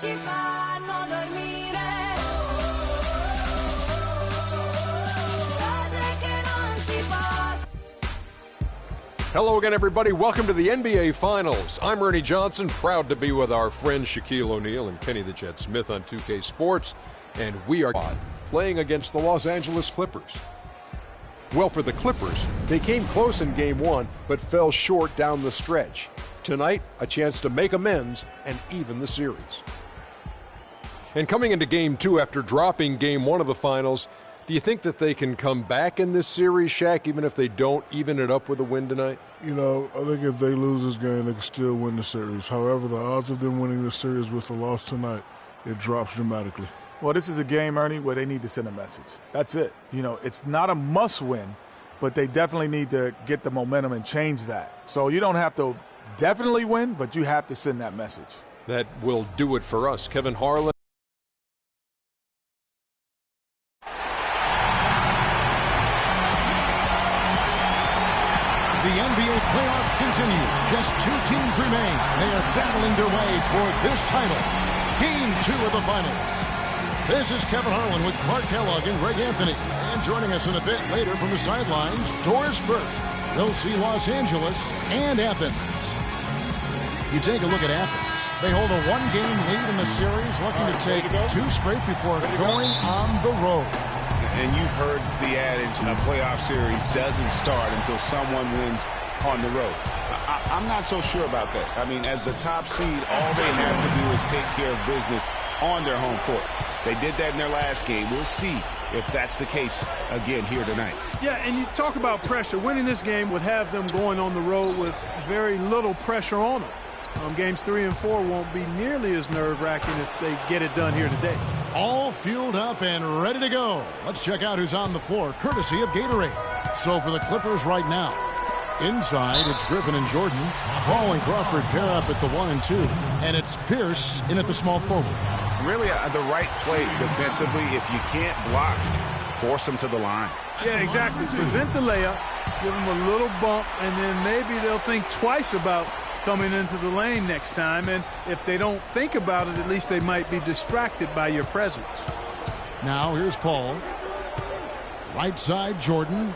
ci fanno dormire. Cose che non si possono. Hello again, everybody. Welcome to the NBA Finals. I'm Ernie Johnson, proud to be with our friend Shaquille O'Neal and Kenny the Jet Smith on 2K Sports, and we are playing against the Los Angeles Clippers. Well, for the Clippers, they came close in Game 1, but fell short down the stretch. Tonight, a chance to make amends and even the series. And coming into Game 2 after dropping Game 1 of the Finals, do you think that they can come back in this series, Shaq, even if they don't even it up with a win tonight? You know, I think if they lose this game, they can still win the series. However, the odds of them winning the series with a loss tonight, it drops dramatically. Well, this is a game, Ernie, where they need to send a message. That's it. You know, it's not a must-win, but they definitely need to get the momentum and change that. So you don't have to definitely win, but you have to send that message. That will do it for us. Kevin Harlan. The NBA playoffs continue. Just two teams remain. They are battling their way toward this title. Game 2 of the Finals. This is Kevin Harlan with Clark Kellogg and Greg Anthony. And joining us in a bit later from the sidelines, Doris Burke. They'll see Los Angeles and Athens. You take a look at Athens. They hold a one-game lead in the series, looking to take 2 straight before going on the road. And you've heard the adage, a playoff series doesn't start until someone wins on the road. I'm not so sure about that. I mean, as the top seed, all they have to do is take care of business on their home court. They did that in their last game. We'll see if that's the case again here tonight. Yeah, and you talk about pressure. Winning this game would have them going on the road with very little pressure on them. Games 3 and 4 won't be nearly as nerve-wracking if they get it done here today. All fueled up and ready to go. Let's check out who's on the floor, courtesy of Gatorade. So for the Clippers right now, inside it's Griffin and Jordan. Paul and Crawford pair up at the 1 and 2. And it's Pierce in at the small forward. Really the right play defensively. If you can't block, force them to the line. Yeah, exactly. Prevent the layup, give them a little bump, and then maybe they'll think twice about coming into the lane next time. And if they don't think about it, at least they might be distracted by your presence. Now here's Paul. Right side, Jordan.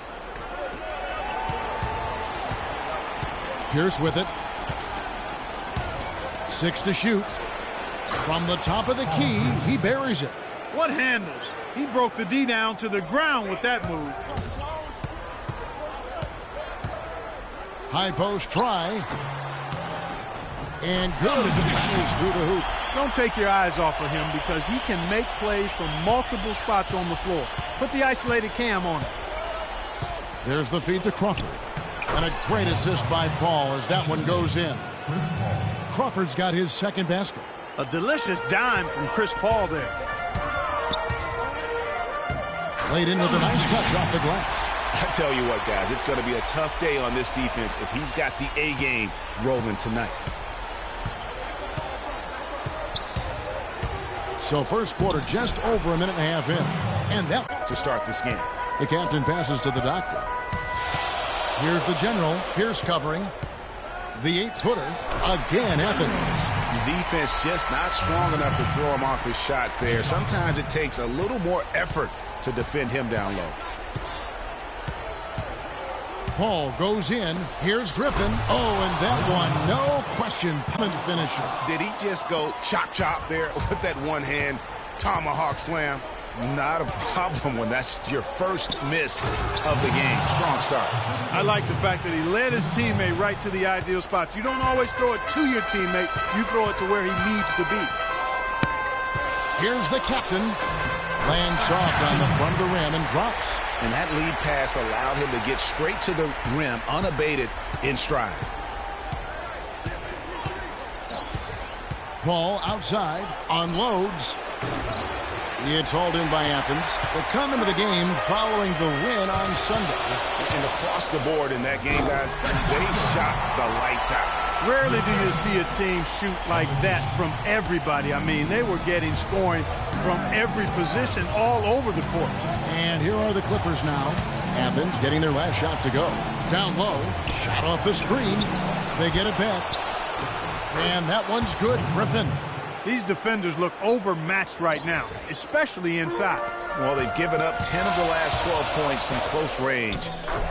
Pierce with it. 6 to shoot. From the top of the key, he buries it. What handles? He broke the D down to the ground with that move. High post try. And good as it passes through the hoop. Don't take your eyes off of him because he can make plays from multiple spots on the floor. Put the isolated cam on him. There's the feed to Crawford. And a great assist by Paul as that one goes in. Crawford's got his second basket. A delicious dime from Chris Paul there. Laid in with a nice touch off the glass. I tell you what, guys, it's going to be a tough day on this defense if he's got the A game rolling tonight. So first quarter just over a minute and a half in. And that to start this game. The captain passes to the doctor. Here's the general. Pierce covering. The 8-footer. Again, Athens. Defense just not strong enough to throw him off his shot there. Sometimes it takes a little more effort to defend him down low. Paul goes in. Here's Griffin. Oh, and that one, no question, finisher. Did he just go chop there with that one-hand tomahawk slam? Not a problem when that's your first miss of the game. Strong start. I like the fact that he led his teammate right to the ideal spots. You don't always throw it to your teammate. You throw it to where he needs to be. Here's the captain. Lands soft on the front of the rim and drops. And that lead pass allowed him to get straight to the rim unabated in stride. Paul outside, unloads. It's hauled in by Athens. They come into the game following the win on Sunday. And across the board in that game, guys, they shot the lights out. Rarely do you see a team shoot like that from everybody. I mean, they were getting scoring from every position all over the court. And here are the Clippers now. Athens getting their last shot to go. Down low, shot off the screen. They get it back. And that one's good. Griffin. These defenders look overmatched right now, especially inside. Well, they've given up 10 of the last 12 points from close range.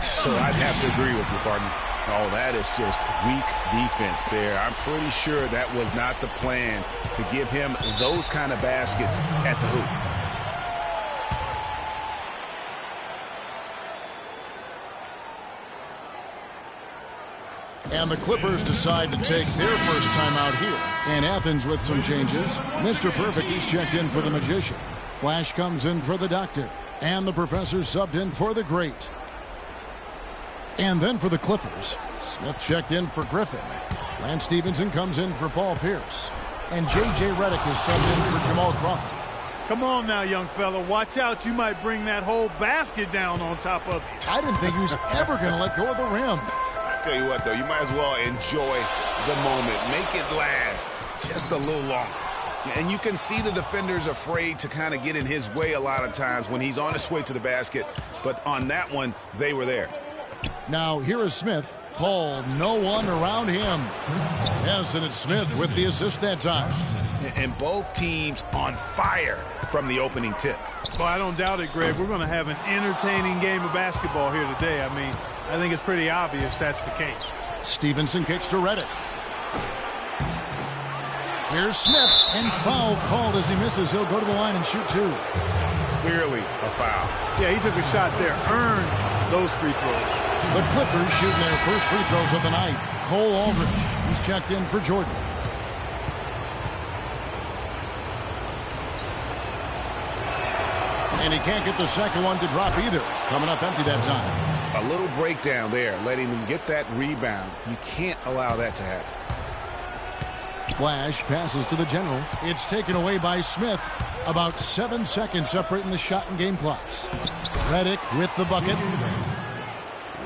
So I'd have to agree with you, partner. Oh, that is just weak defense there. I'm pretty sure that was not the plan to give him those kind of baskets at the hoop. And the Clippers decide to take their first time out here. And Athens with some changes. Mr. Perfect, he's checked in for the Magician. Flash comes in for the Doctor. And the Professor subbed in for the Great. And then for the Clippers, Smith checked in for Griffin. Lance Stevenson comes in for Paul Pierce. And J.J. Redick is subbed in for Jamal Crawford. Come on now, young fella. Watch out. You might bring that whole basket down on top of you. I didn't think he was ever going to let go of the rim. Tell you what, though, you might as well enjoy the moment. Make it last just a little longer. And you can see the defenders afraid to kind of get in his way a lot of times when he's on his way to the basket. But on that one, they were there. Now, here is Smith. Paul, no one around him. Yes, and it's Smith with the assist that time. And both teams on fire from the opening tip. Well, I don't doubt it, Greg. We're going to have an entertaining game of basketball here today. I mean, I think it's pretty obvious that's the case. Stevenson kicks to Redick. Here's Smith, and foul called as he misses. He'll go to the line and shoot two. Clearly a foul. Yeah, he took a shot there. Earned those free throws. The Clippers shooting their first free throws of the night. Cole Aldridge, he's checked in for Jordan. And he can't get the second one to drop either. Coming up empty that time. A little breakdown there, letting them get that rebound. You can't allow that to happen. Flash passes to the general. It's taken away by Smith. About 7 seconds separating the shot and game clocks. Redick with the bucket.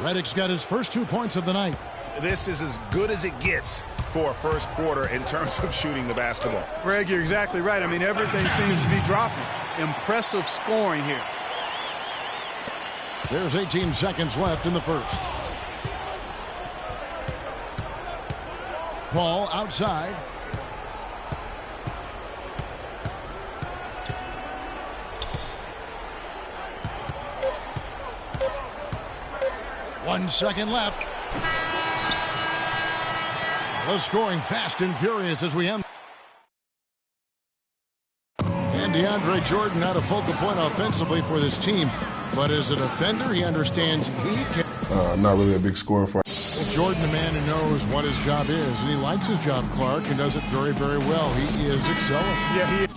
Redick's got his first 2 points of the night. This is as good as it gets for a first quarter in terms of shooting the basketball. Greg, you're exactly right. I mean, everything seems to be dropping. Impressive scoring here. There's 18 seconds left in the first. Paul outside. One second left. The scoring fast and furious as we end. And DeAndre Jordan not a focal point offensively for this team, but as a defender, he understands he can. Not really a big scorer for. Well, Jordan, the man who knows what his job is, and he likes his job, Clark, and does it very, very well. He is excelling. Yeah, he is.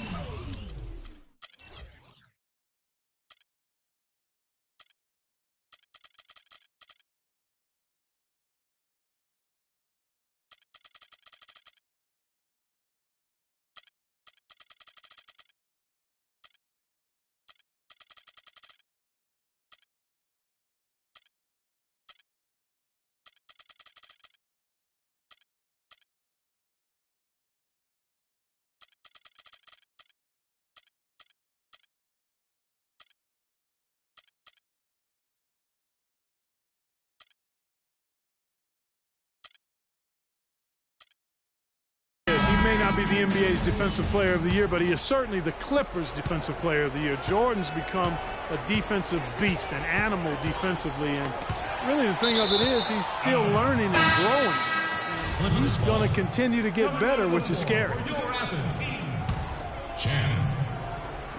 He may not be the NBA's Defensive Player of the Year, but he is certainly the Clippers' Defensive Player of the Year. Jordan's become a defensive beast, an animal defensively, and really the thing of it is he's still learning and growing. And he's going to continue to get better, which is scary.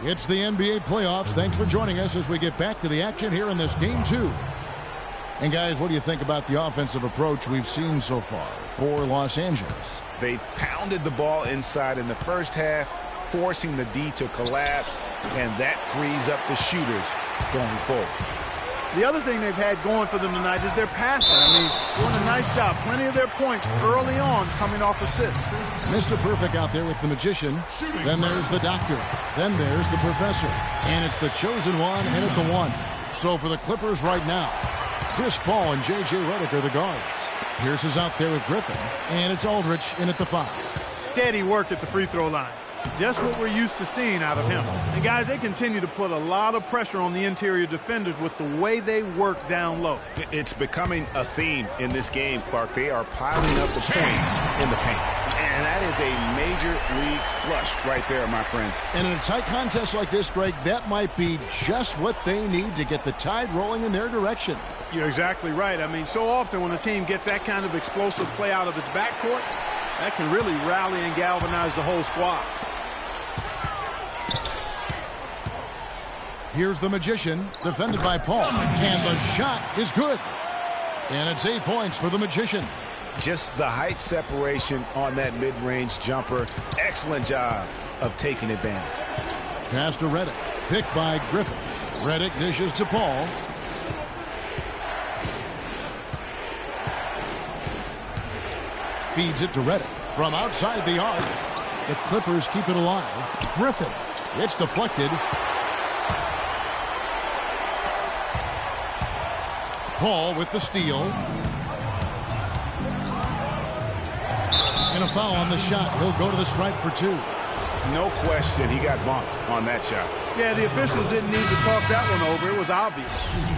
It's the NBA playoffs. Thanks for joining us as we get back to the action here in this Game 2. And guys, what do you think about the offensive approach we've seen so far for Los Angeles? They pounded the ball inside in the first half, forcing the D to collapse, and that frees up the shooters going forward. The other thing they've had going for them tonight is their passing. I mean, doing a nice job. Plenty of their points early on coming off assists. Mr. Perfect out there with the Magician. Then there's the Doctor. Then there's the Professor. And it's the chosen one and at the one. So for the Clippers right now, Chris Paul and J.J. Redick are the guards. Pierce is out there with Griffin. And it's Aldridge in at the 5. Steady work at the free throw line. Just what we're used to seeing out of him. And guys, they continue to put a lot of pressure on the interior defenders with the way they work down low. It's becoming a theme in this game, Clark. They are piling up the points in the paint. And that is a major league flush right there, my friends. And in a tight contest like this, Greg, that might be just what they need to get the tide rolling in their direction. You're exactly right. I mean, so often when a team gets that kind of explosive play out of its backcourt, that can really rally and galvanize the whole squad. Here's the Magician, defended by Paul. And the shot is good. And it's 8 points for the Magician. Just the height separation on that mid-range jumper. Excellent job of taking advantage. Pass to Reddick. Picked by Griffin. Reddick dishes to Paul. Feeds it to Reddick. From outside the arc. The Clippers keep it alive. Griffin. It's deflected. Paul with the steal. And a foul on the shot. He'll go to the stripe for 2. No question he got bumped on that shot. Yeah, the officials didn't need to talk that one over. It was obvious.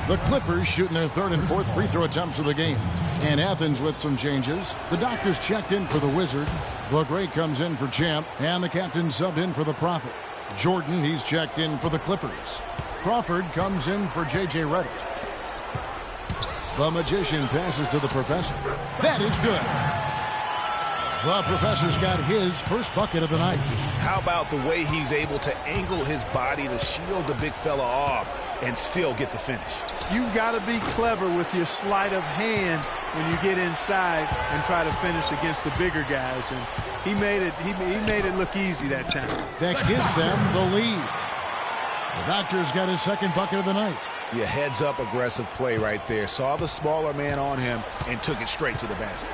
The Clippers shooting their 3rd and 4th free throw attempts of the game. And Athens with some changes. The Doctors checked in for the Wizard. The Great comes in for Champ. And the captain subbed in for the Prophet. Jordan, he's checked in for the Clippers. Crawford comes in for J.J. Reddick. The Magician passes to the Professor. That is good. The Professor's got his first bucket of the night. How about the way he's able to angle his body to shield the big fella off and still get the finish? You've got to be clever with your sleight of hand when you get inside and try to finish against the bigger guys. And he made it look easy that time. That gives them the lead. The Doctor's got his second bucket of the night. Yeah, heads-up aggressive play right there. Saw the smaller man on him and took it straight to the basket.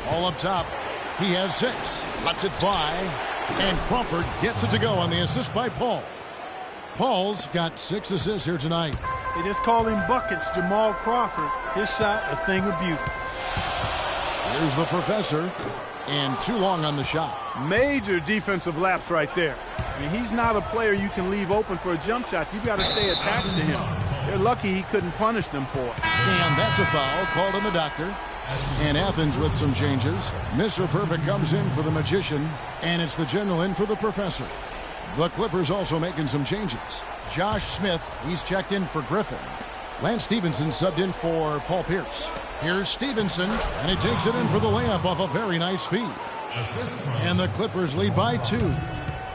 All up top. He has 6. Lets it fly. And Crawford gets it to go on the assist by Paul. Paul's got 6 assists here tonight. They just call him Buckets, Jamal Crawford. His shot, a thing of beauty. Here's the Professor. And too long on the shot. Major defensive lapse right there. I mean, he's not a player you can leave open for a jump shot. You've got to stay attached to him. They're lucky he couldn't punish them for it. And that's a foul called on the Doctor. And Athens with some changes. Mr. Perfect comes in for the Magician. And it's the General in for the Professor. The Clippers also making some changes. Josh Smith, he's checked in for Griffin. Lance Stevenson subbed in for Paul Pierce. Here's Stevenson, and he takes it in for the layup off a very nice feed. And the Clippers lead by 2.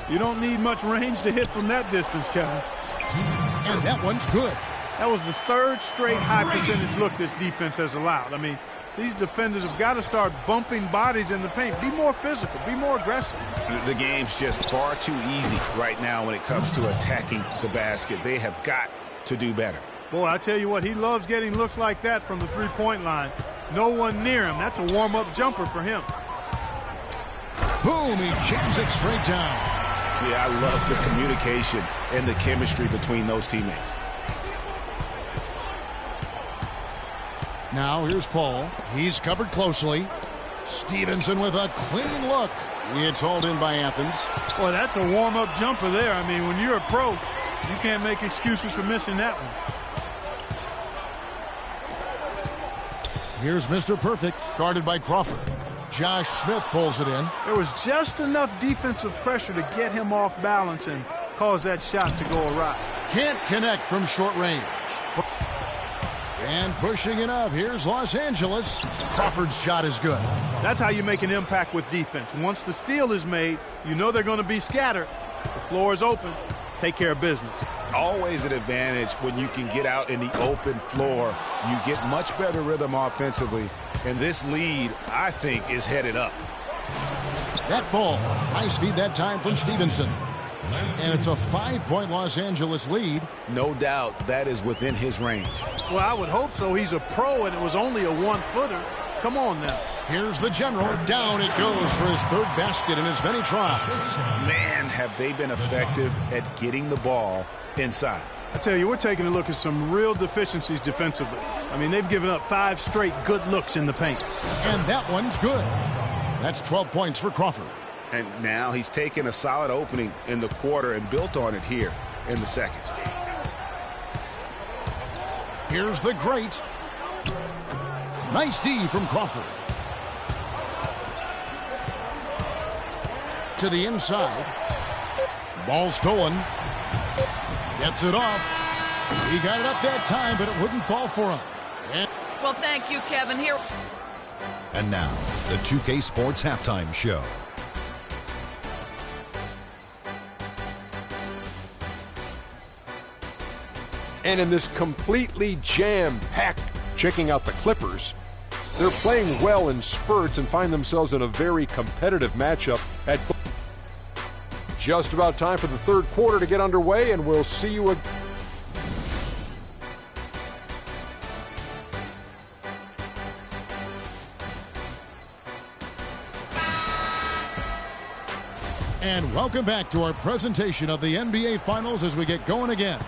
You don't need much range to hit from that distance, Kevin. And that one's good. That was the 3rd straight high percentage look this defense has allowed. I mean, these defenders have got to start bumping bodies in the paint. Be more physical. Be more aggressive. The game's just far too easy right now when it comes to attacking the basket. They have got to do better. Boy, I tell you what, he loves getting looks like that from the three-point line. No one near him. That's a warm-up jumper for him. Boom, he jams it straight down. Yeah, I love the communication and the chemistry between those teammates. Now here's Paul. He's covered closely. Stevenson with a clean look. It's hauled in by Athens. Boy, that's a warm-up jumper there. I mean, when you're a pro, you can't make excuses for missing that one. Here's Mr. Perfect, guarded by Crawford. Josh Smith pulls it in. There was just enough defensive pressure to get him off balance and cause that shot to go awry. Can't connect from short range. And pushing it up, here's Los Angeles. Crawford's shot is good. That's how you make an impact with defense. Once the steal is made, you know they're going to be scattered. The floor is open. Take care of business. Always an advantage when you can get out in the open floor. You get much better rhythm offensively. And this lead, I think, is headed up. That ball. Nice feed that time from Stevenson. And it's a 5-point Los Angeles lead. No doubt that is within his range. Well, I would hope so. He's a pro, and it was only a one-footer. Come on now. Here's the General. Down it goes for his 3rd basket in as many tries. Man, have they been effective at getting the ball inside. I tell you, we're taking a look at some real deficiencies defensively. I mean, they've given up 5 straight good looks in the paint. And that one's good. That's 12 points for Crawford. And now he's taken a solid opening in the quarter and built on it here in the second. Here's the Great. Nice D from Crawford. To the inside. Ball stolen. Gets it off. He got it up that time, but it wouldn't fall for him. And well, thank you, Kevin. Here. And now, the 2K Sports Halftime Show. And in this completely jam-packed, checking out the Clippers, they're playing well in spurts and find themselves in a very competitive matchup at just about time for the third quarter to get underway, and we'll see you again. And welcome back to our presentation of the NBA Finals as we get going again.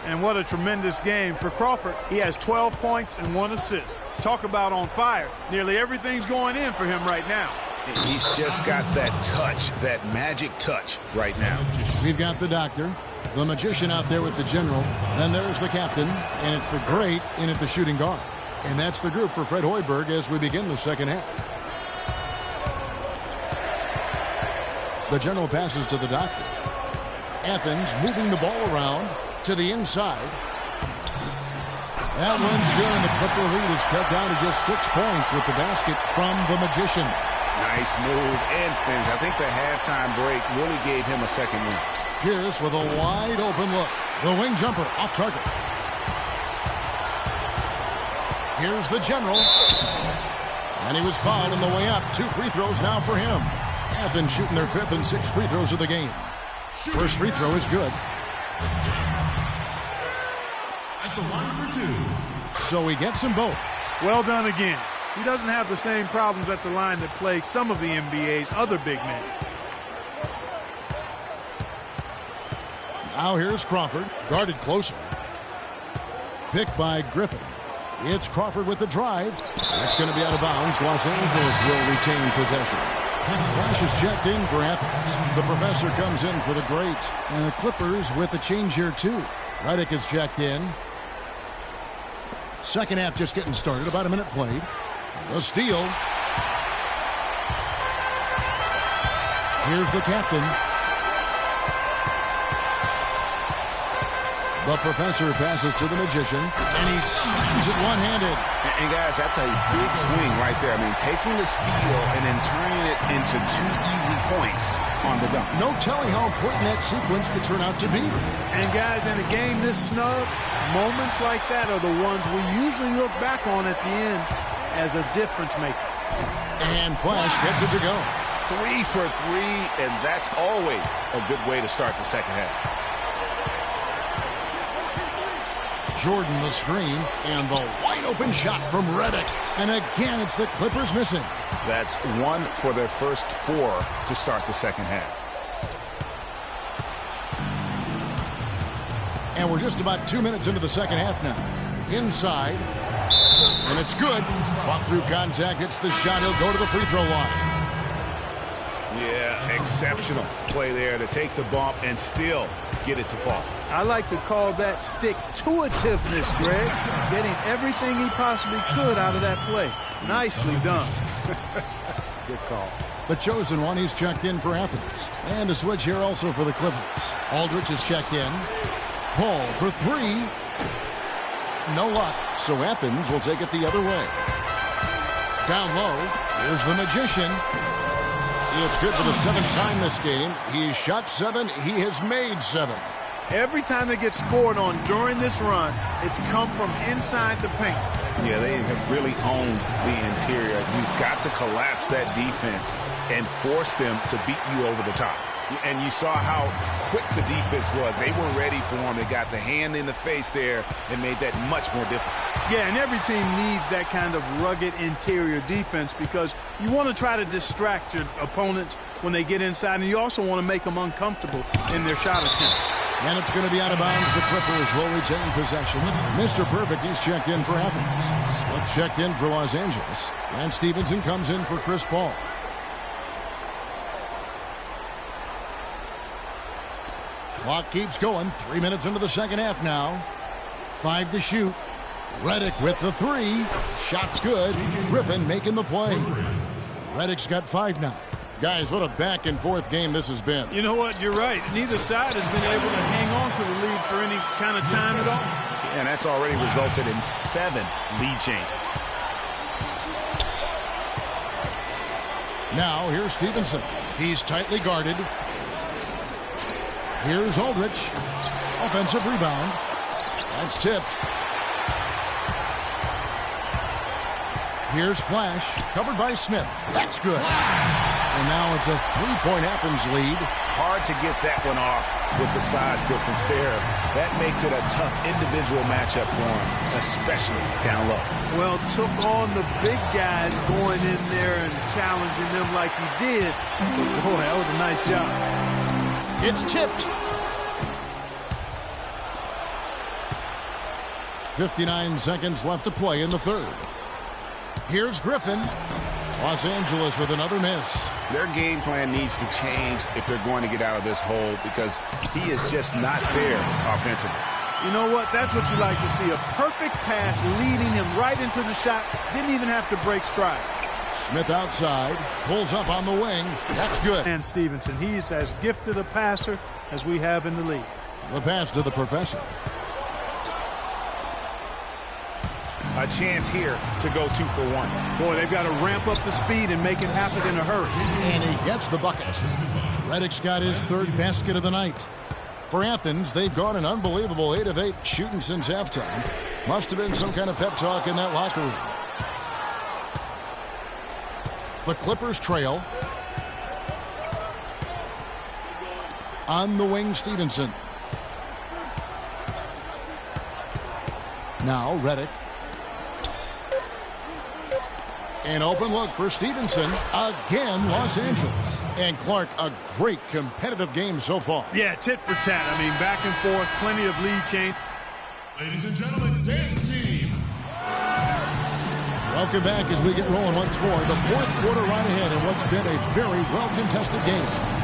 And what a tremendous game for Crawford. He has 12 points and 1 assist. Talk about on fire. Nearly everything's going in for him right now. He's just got that touch, that magic touch right now. We've got the doctor, the magician out there with the general. Then there's the captain, and it's the great in at the shooting guard. And that's the group for Fred Hoiberg as we begin the second half. The general passes to the doctor. Athens moving the ball around to the inside. That one's good, and the Clipper lead is cut down to just 6 points with the basket from the magician. Nice move and finish. I think the halftime break really gave him a second win. Pierce with a wide open look. The wing jumper off target. Here's the general. And he was fouled on the way up. 2 free throws now for him. Athens shooting their 5th and 6th free throws of the game. First free throw is good. At the line for 2. So he gets them both. Well done again. He doesn't have the same problems at the line that plague some of the NBA's other big men. Now here's Crawford, guarded closely. Picked by Griffin. It's Crawford with the drive. That's going to be out of bounds. Los Angeles will retain possession. Flash is checked in for Athens. The professor comes in for the great. And the Clippers with a change here too. Redick is checked in. Second half just getting started. About a minute played. The steal. Here's the captain. The professor passes to the magician, and he slams it one-handed. And guys, that's a big swing right there. I mean, taking the steal and then turning it into 2 easy points on the dunk. No telling how important that sequence could turn out to be. And guys, in a game this snug, moments like that are the ones we usually look back on at the end as a difference maker. And Flash gets it to go. 3 for 3, and that's always a good way to start the second half. Jordan the screen, and the wide open shot from Redick. And again, it's the Clippers missing. That's 1 for their first 4 to start the second half. And we're just about 2 minutes into the second half now. Inside, and it's good. Fought through contact, hits the shot. He'll go to the free throw line. Yeah, exceptional play there to take the bump and still get it to fall. I like to call that stick-to-itiveness, Greg. Getting everything he possibly could out of that play. Nicely done. Good call. The chosen one, he's checked in for Athens. And a switch here also for the Clippers. Aldridge is checked in. Paul for 3. No luck, so Athens will take it the other way. Down low, here's the magician. It's good for the 7th time this game. He's shot 7. He has made 7. Every time they get scored on during this run, it's come from inside the paint. Yeah, they have really owned the interior. You've got to collapse that defense and force them to beat you over the top. And you saw how quick the defense was. They were ready for him. They got the hand in the face there and made that much more difficult. Yeah, and every team needs that kind of rugged interior defense because you want to try to distract your opponents when they get inside, and you also want to make them uncomfortable in their shot attempts. And it's going to be out of bounds. The Clippers will retain possession. Mr. Perfect, he's checked in for Athens. Smith checked in for Los Angeles. And Stevenson comes in for Chris Paul. Clock keeps going. 3 minutes into the second half now. 5 to shoot. Redick with the three. Shot's good. Griffin making the play. Redick's got 5 now. Guys, what a back-and-forth game this has been. You know what? You're right. Neither side has been able to hang on to the lead for any kind of time at all. And that's already resulted in 7 lead changes. Now, here's Stevenson. He's tightly guarded. Here's Aldrich. Offensive rebound. That's tipped. Here's Flash, covered by Smith. That's good. And now it's a 3-point Athens lead. Hard to get that one off with the size difference there. That makes it a tough individual matchup for him, especially down low. Well, took on the big guys going in there and challenging them like he did. But boy, that was a nice job. It's tipped. 59 seconds left to play in the third. Here's Griffin. Los Angeles with another miss. Their game plan needs to change if they're going to get out of this hole because he is just not there offensively. You know what? That's what you like to see. A perfect pass leading him right into the shot. Didn't even have to break stride. Smith outside. Pulls up on the wing. That's good. And Stevenson, he's as gifted a passer as we have in the league. The pass to the professor. A chance here to go 2 for 1. Boy, they've got to ramp up the speed and make it happen in a hurry. And he gets the bucket. Redick's got his 3rd basket of the night. For Athens, they've gone an unbelievable 8 of 8 shooting since halftime. Must have been some kind of pep talk in that locker room. The Clippers trail. On the wing, Stevenson. Now, Redick. An open look for Stevenson. Again, Los Angeles. And Clark, a great competitive game so far. Yeah, tit for tat. I mean, back and forth, plenty of lead change. Ladies and gentlemen, dance team. Welcome back as we get rolling once more. The 4th quarter right ahead in what's been a very well-contested game.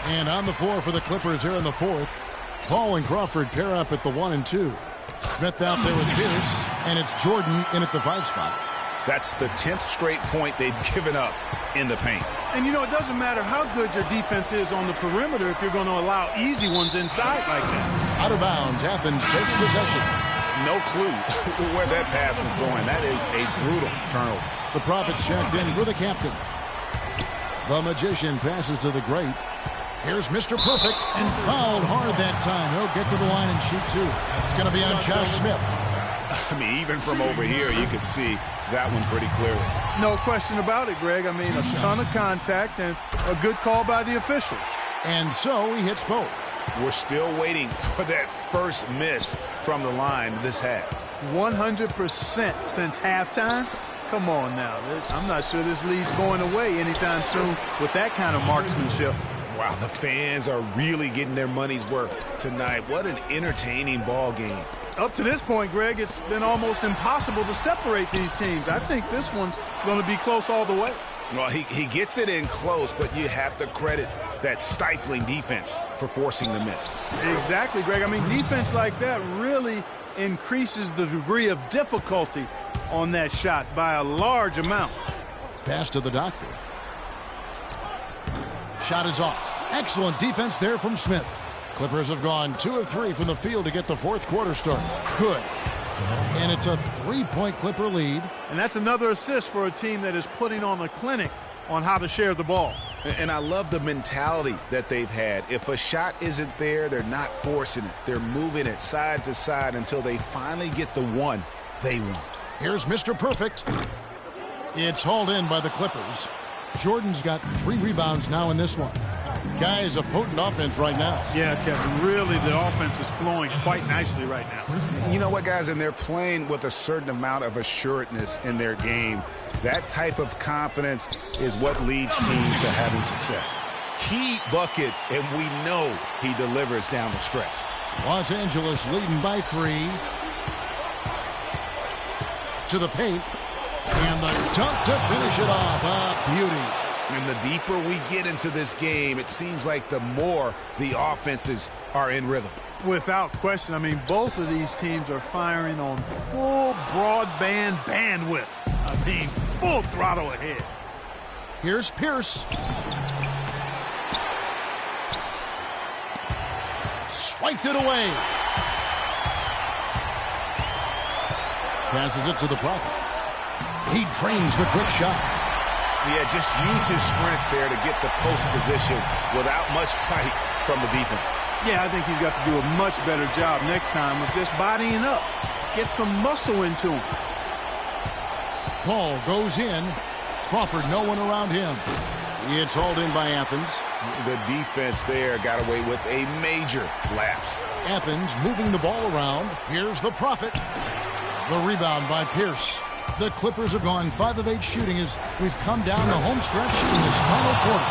And on the floor for the Clippers here in the 4th. Paul and Crawford pair up at the 1 and 2. Smith out there with Pierce, and it's Jordan in at the 5 spot. That's the 10th straight point they've given up in the paint. And, you know, it doesn't matter how good your defense is on the perimeter if you're going to allow easy ones inside like that. Out of bounds, Athens takes possession. No clue where that pass was going. That is a brutal turnover. The Prophets checked in for the captain. The Magician passes to the Great. Here's Mr. Perfect, and fouled hard that time. He'll get to the line and shoot 2. It's going to be on Josh Smith. I mean, even from over here, you could see that one pretty clearly. No question about it, Greg. I mean, a ton of contact and a good call by the officials. And so he hits both. We're still waiting for that first miss from the line this half. 100% since halftime. Come on now. I'm not sure this lead's going away anytime soon with that kind of marksmanship. Wow, the fans are really getting their money's worth tonight. What an entertaining ball game. Up to this point, Greg, it's been almost impossible to separate these teams. I think this one's going to be close all the way. Well, he gets it in close, but you have to credit that stifling defense for forcing the miss. Exactly, Greg. I mean, defense like that really increases the degree of difficulty on that shot by a large amount. Pass to the doctor. Shot is off. Excellent defense there from Smith. Clippers have gone 2 of 3 from the field to get the 4th quarter started. Good. And it's a 3-point Clipper lead. And that's another assist for a team that is putting on a clinic on how to share the ball. And I love the mentality that they've had. If a shot isn't there, they're not forcing it. They're moving it side to side until they finally get the one they want. Here's Mr. Perfect. It's hauled in by the Clippers. Jordan's got 3 rebounds now in this one. Guys, a potent offense right now. Yeah, Kevin, really the offense is flowing quite nicely right now. You know what, guys? And they're playing with a certain amount of assuredness in their game. That type of confidence is what leads teams to having success. Key buckets, and we know he delivers down the stretch. Los Angeles leading by 3. To the paint. And the dunk to finish it off. A beauty. And the deeper we get into this game, it seems like the more the offenses are in rhythm. Without question. I mean, both of these teams are firing on full broadband bandwidth. I mean, full throttle ahead. Here's Pierce. Swiped it away. Passes it to the Prophet. He drains the quick shot. Yeah, just used his strength there to get the post position without much fight from the defense. Yeah, I think he's got to do a much better job next time of just bodying up. Get some muscle into him. Paul goes in. Crawford, no one around him. It's hauled in by Athens. The defense there got away with a major lapse. Athens moving the ball around. Here's the Prophet. The rebound by Pierce. The Clippers have gone 5 of 8 shooting as we've come down the home stretch in this final quarter.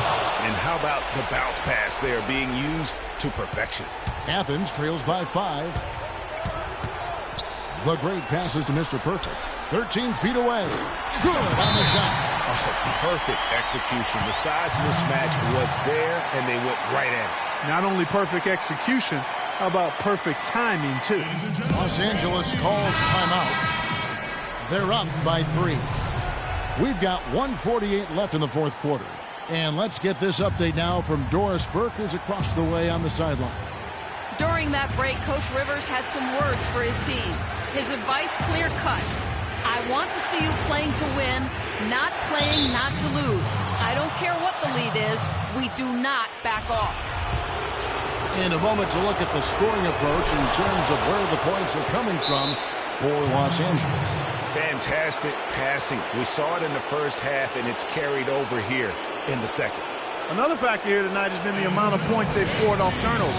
And how about the bounce pass there being used to perfection? Athens trails by 5. The great passes to Mr. Perfect. 13 feet away. Good on the shot. Oh, perfect execution. The size mismatch was there, and they went right at it. Not only perfect execution, how about perfect timing, too? Los Angeles calls timeout. They're up by 3. We've got 1:48 left in the fourth quarter. And let's get this update now from Doris Burke, who's across the way on the sideline. During that break, Coach Rivers had some words for his team. His advice clear-cut. I want to see you playing to win, not playing not to lose. I don't care what the lead is. We do not back off. In a moment to look at the scoring approach in terms of where the points are coming from for Los Angeles. Fantastic passing. We saw it in the first half, and it's carried over here in the second. Another factor here tonight has been the amount of points they've scored off turnover.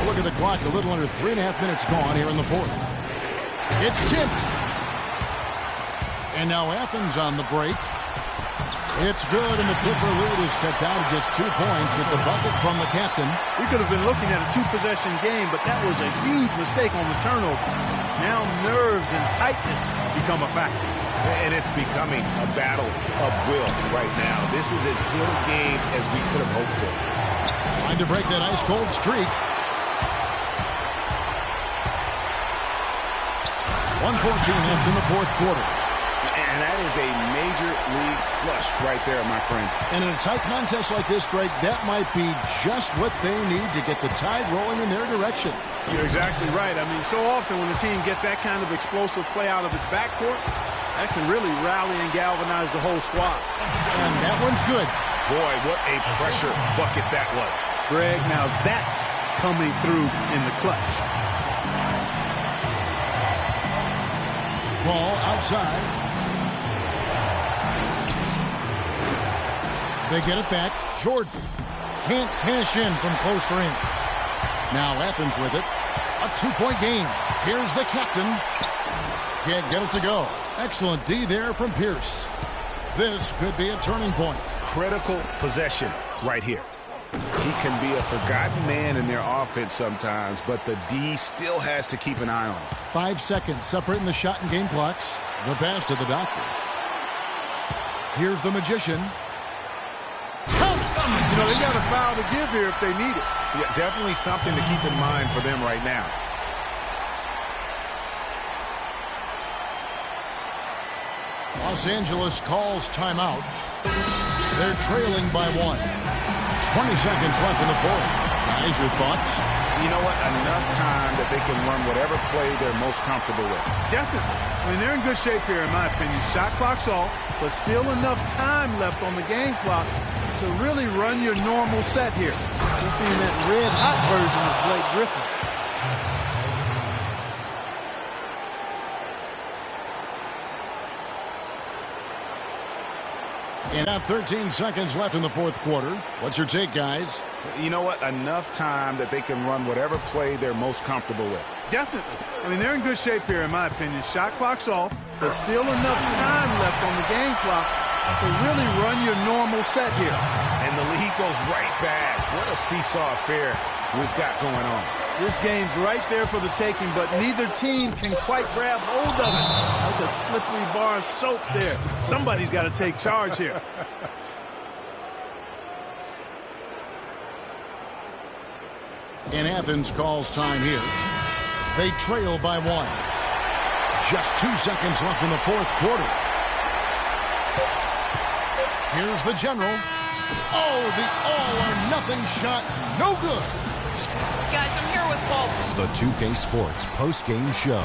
Look at the clock, a little under 3.5 minutes gone here in the fourth. It's tipped. And now Athens on the break. It's good, and the Clipper lead is cut down to just 2 points with the bucket from the captain. We could have been looking at a 2-possession game, but that was a huge mistake on the turnover. Now nerves and tightness become a factor. And it's becoming a battle of will right now. This is as good a game as we could have hoped for. Trying to break that ice-cold streak. 1:14 left in the fourth quarter. And that is a major league flush right there, my friends. And in a tight contest like this, Greg, that might be just what they need to get the tide rolling in their direction. You're exactly right. I mean, so often when the team gets that kind of explosive play out of its backcourt, that can really rally and galvanize the whole squad. And that one's good. Boy, what a pressure bucket that was. Greg, now that's coming through in the clutch. Ball outside. They get it back. Jordan can't cash in from close range. Now Athens with it. A 2-point game. Here's the captain. Can't get it to go. Excellent D there from Pierce. This could be a turning point. Critical possession right here. He can be a forgotten man in their offense sometimes, but the D still has to keep an eye on him. 5 seconds separating the shot and game clocks. The pass to the doctor. Here's the magician. You know, they got a foul to give here if they need it. Yeah, definitely something to keep in mind for them right now. Los Angeles calls timeout. They're trailing by 1. 20 seconds left in the fourth. Guys, your thoughts? You know what? Enough time that they can run whatever play they're most comfortable with. Definitely. I mean, they're in good shape here, in my opinion. Shot clock's off, but still enough time left on the game clock to to really run your normal set here. Especially in that red-hot version of Blake Griffin. And now 13 seconds left in the fourth quarter. What's your take, guys? You know what? Enough time that they can run whatever play they're most comfortable with. Definitely. I mean, they're in good shape here, in my opinion. Shot clock's off, but still enough time left on the game clock to really run your normal set here. And the lead goes right back. What a seesaw affair we've got going on. This game's right there for the taking, but neither team can quite grab hold of it. Like a slippery bar of soap there. Somebody's got to take charge here. And Athens calls time here. They trail by 1. Just 2 seconds left in the fourth quarter. Here's the general. Oh, the all-or-nothing shot. No good. Guys, I'm here with Paul. The 2K Sports post-game show.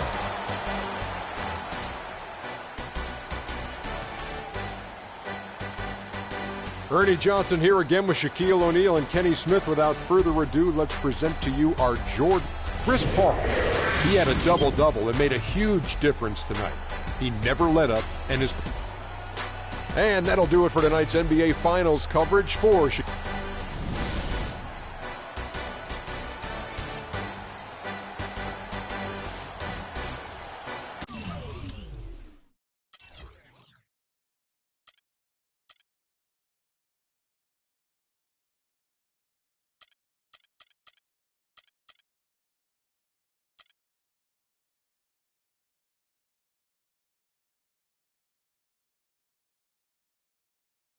Ernie Johnson here again with Shaquille O'Neal and Kenny Smith. Without further ado, let's present to you our Jordan. Chris Paul. He had a double-double and made a huge difference tonight. He never let up, and that'll do it for tonight's NBA Finals coverage for Shaquille.